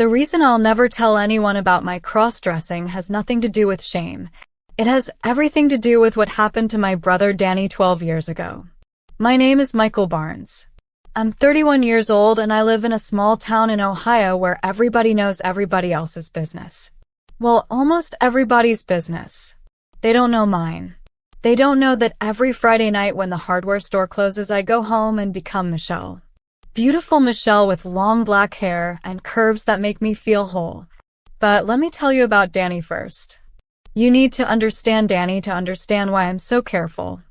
The reason I'll never tell anyone about my cross-dressing has nothing to do with shame. It has everything to do with what happened to my brother Danny 12 years ago. My name is Michael Barnes. I'm 31 years old and I live in a small town in Ohio where everybody knows everybody else's business. Well, almost everybody's business. They don't know mine. They don't know that every Friday night when the hardware store closes, I go home and become Michelle. Beautiful Michelle with long black hair and curves that make me feel whole. But let me tell you about Danny first. You need to understand Danny to understand why I'm so careful.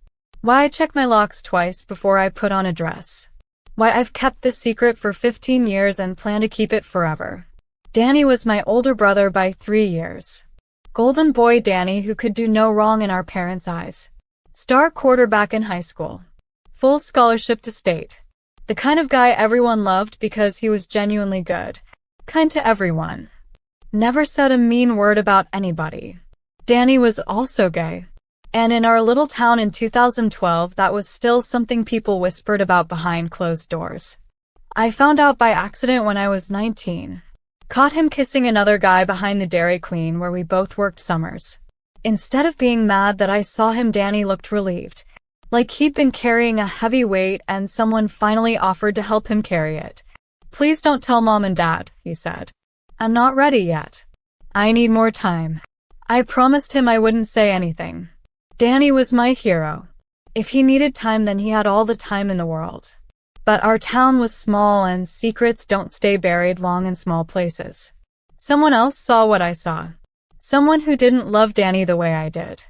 Why I check my locks twice before I put on a dress. Why I've kept this secret for 15 years and plan to keep it forever. Danny was my older brother by 3 years. Golden boy Danny who could do no wrong in our parents' eyes. Star quarterback in high school. Full scholarship to state. The kind of guy everyone loved because he was genuinely good. Kind to everyone. Never said a mean word about anybody. Danny was also gay. And in our little town in 2012, that was still something people whispered about behind closed doors. I found out by accident when I was 19. Caught him kissing another guy behind the Dairy Queen where we both worked summers. Instead of being mad that I saw him, Danny looked relieved. Like he'd been carrying a heavy weight and someone finally offered to help him carry it. Please don't tell Mom and Dad, he said. I'm not ready yet. I need more time. I promised him I wouldn't say anything. Danny was my hero. If he needed time, then he had all the time in the world. But our town was small and secrets don't stay buried long in small places. Someone else saw what I saw. Someone who didn't love Danny the way I did.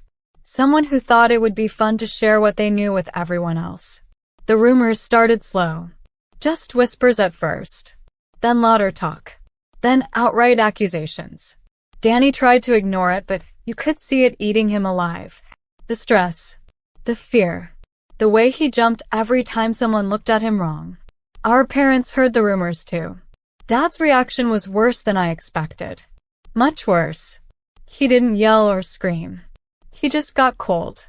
Someone who thought it would be fun to share what they knew with everyone else. The rumors started slow. Just whispers at first. Then louder talk. Then outright accusations. Danny tried to ignore it, but you could see it eating him alive. The stress. The fear. The way he jumped every time someone looked at him wrong. Our parents heard the rumors too. Dad's reaction was worse than I expected. Much worse. He didn't yell or scream. He just got cold.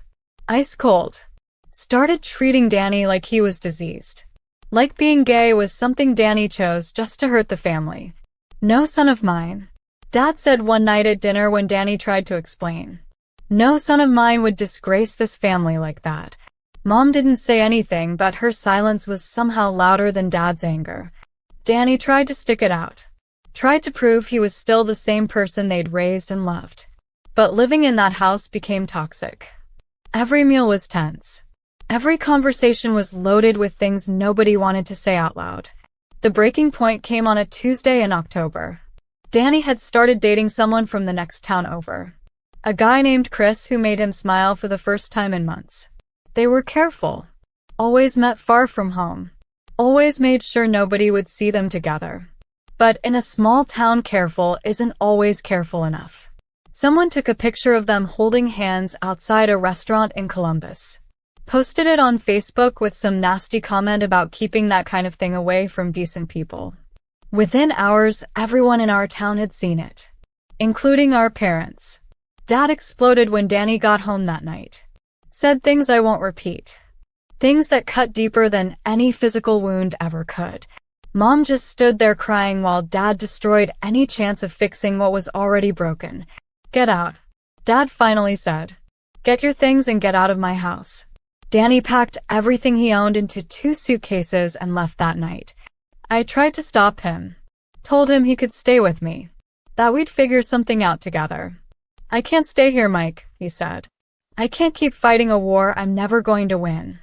Ice cold. Started treating Danny like he was diseased. Like being gay was something Danny chose just to hurt the family. No son of mine. Dad said one night at dinner when Danny tried to explain. No son of mine would disgrace this family like that. Mom didn't say anything, but her silence was somehow louder than Dad's anger. Danny tried to stick it out. Tried to prove he was still the same person they'd raised and loved. But living in that house became toxic. Every meal was tense. Every conversation was loaded with things nobody wanted to say out loud. The breaking point came on a Tuesday in October. Danny had started dating someone from the next town over. A guy named Chris who made him smile for the first time in months. They were careful. Always met far from home. Always made sure nobody would see them together. But in a small town, careful isn't always careful enough. Someone took a picture of them holding hands outside a restaurant in Columbus. Posted it on Facebook with some nasty comment about keeping that kind of thing away from decent people. Within hours, everyone in our town had seen it. Including our parents. Dad exploded when Danny got home that night. Said things I won't repeat. Things that cut deeper than any physical wound ever could. Mom just stood there crying while Dad destroyed any chance of fixing what was already broken. Get out. Dad finally said. Get your things and get out of my house. Danny packed everything he owned into 2 suitcases and left that night. I tried to stop him. Told him he could stay with me. That we'd figure something out together. I can't stay here, Mike, he said. I can't keep fighting a war I'm never going to win.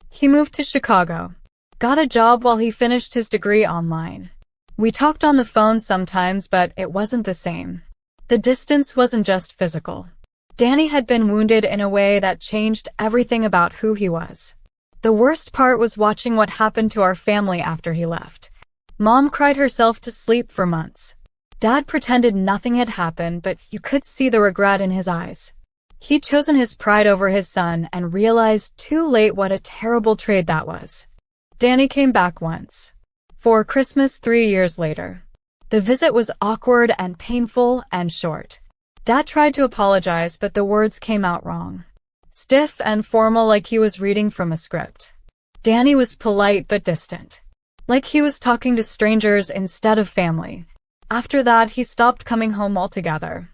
He moved to Chicago. Got a job while he finished his degree online. We talked on the phone sometimes, but it wasn't the same. The distance wasn't just physical. Danny had been wounded in a way that changed everything about who he was. The worst part was watching what happened to our family after he left. Mom cried herself to sleep for months. Dad pretended nothing had happened, but you could see the regret in his eyes. He'd chosen his pride over his son and realized too late what a terrible trade that was. Danny came back once. For Christmas 3 years later. The visit was awkward and painful and short. Dad tried to apologize, but the words came out wrong. Stiff and formal, like he was reading from a script. Danny was polite but distant. Like he was talking to strangers instead of family. After that, he stopped coming home altogether.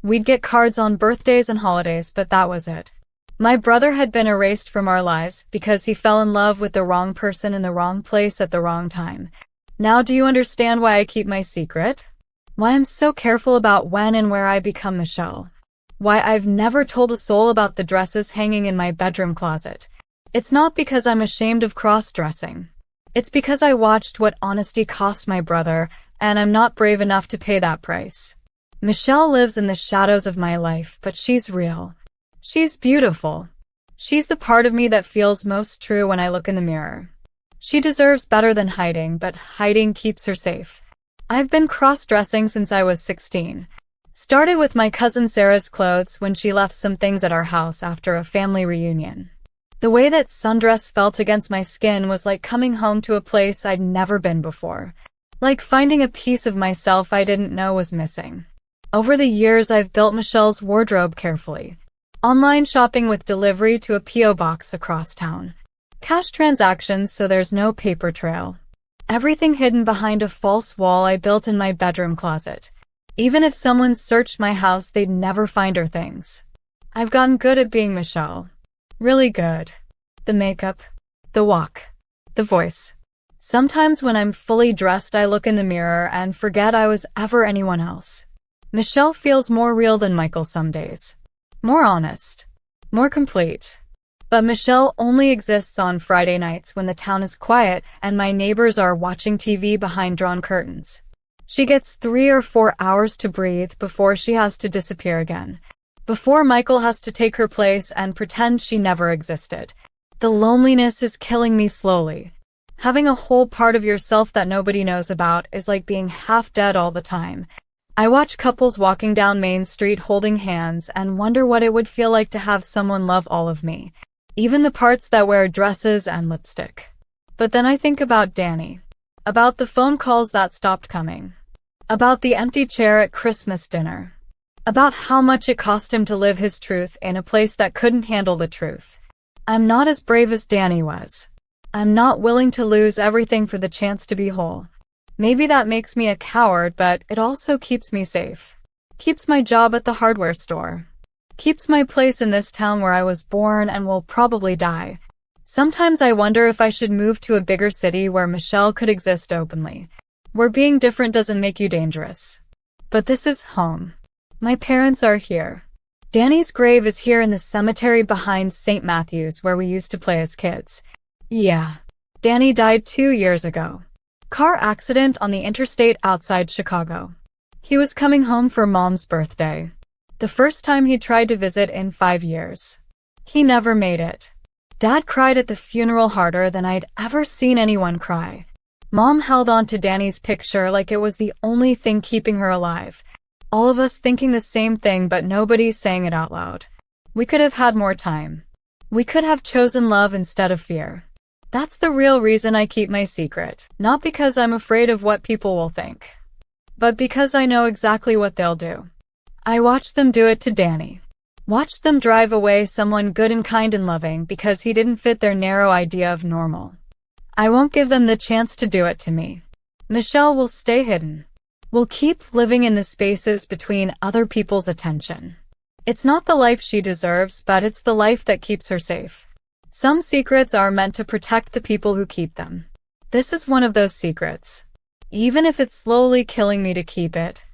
We'd get cards on birthdays and holidays, but that was it. My brother had been erased from our lives because he fell in love with the wrong person in the wrong place at the wrong time. Now do you understand why I keep my secret? Why I'm so careful about when and where I become Michelle? Why I've never told a soul about the dresses hanging in my bedroom closet? It's not because I'm ashamed of cross-dressing. It's because I watched what honesty cost my brother, and I'm not brave enough to pay that price. Michelle lives in the shadows of my life, but she's real. She's beautiful. She's the part of me that feels most true when I look in the mirror. She deserves better than hiding, but hiding keeps her safe. I've been cross-dressing since I was 16. Started with my cousin Sarah's clothes when she left some things at our house after a family reunion. The way that sundress felt against my skin was like coming home to a place I'd never been before. Like finding a piece of myself I didn't know was missing. Over the years, I've built Michelle's wardrobe carefully. Online shopping with delivery to a P.O. box across town. Cash transactions so there's no paper trail. Everything hidden behind a false wall I built in my bedroom closet. Even if someone searched my house, they'd never find her things. I've gotten good at being Michelle. Really good. The makeup, the walk, the voice. Sometimes when I'm fully dressed, I look in the mirror and forget I was ever anyone else. Michelle feels more real than Michael some days. More honest. More complete. But Michelle only exists on Friday nights when the town is quiet and my neighbors are watching TV behind drawn curtains. She gets 3 or 4 hours to breathe before she has to disappear again. Before Michael has to take her place and pretend she never existed. The loneliness is killing me slowly. Having a whole part of yourself that nobody knows about is like being half dead all the time. I watch couples walking down Main Street holding hands and wonder what it would feel like to have someone love all of me. Even the parts that wear dresses and lipstick. But then I think about Danny. About the phone calls that stopped coming. About the empty chair at Christmas dinner. About how much it cost him to live his truth in a place that couldn't handle the truth. I'm not as brave as Danny was. I'm not willing to lose everything for the chance to be whole. Maybe that makes me a coward, but it also keeps me safe. Keeps my job at the hardware store. Keeps my place in this town where I was born and will probably die. Sometimes I wonder if I should move to a bigger city where Michelle could exist openly. Where being different doesn't make you dangerous. But this is home. My parents are here. Danny's grave is here in the cemetery behind St. Matthew's where we used to play as kids. Yeah. Danny died 2 years ago. Car accident on the interstate outside Chicago. He was coming home for Mom's birthday. The first time he tried to visit in 5 years. He never made it. Dad cried at the funeral harder than I'd ever seen anyone cry. Mom held on to Danny's picture like it was the only thing keeping her alive. All of us thinking the same thing, but nobody saying it out loud. We could have had more time. We could have chosen love instead of fear. That's the real reason I keep my secret. Not because I'm afraid of what people will think, but because I know exactly what they'll do. I watched them do it to Danny. Watched them drive away someone good and kind and loving because he didn't fit their narrow idea of normal. I won't give them the chance to do it to me. Michelle will stay hidden. Will keep living in the spaces between other people's attention. It's not the life she deserves, but it's the life that keeps her safe. Some secrets are meant to protect the people who keep them. This is one of those secrets. Even if it's slowly killing me to keep it.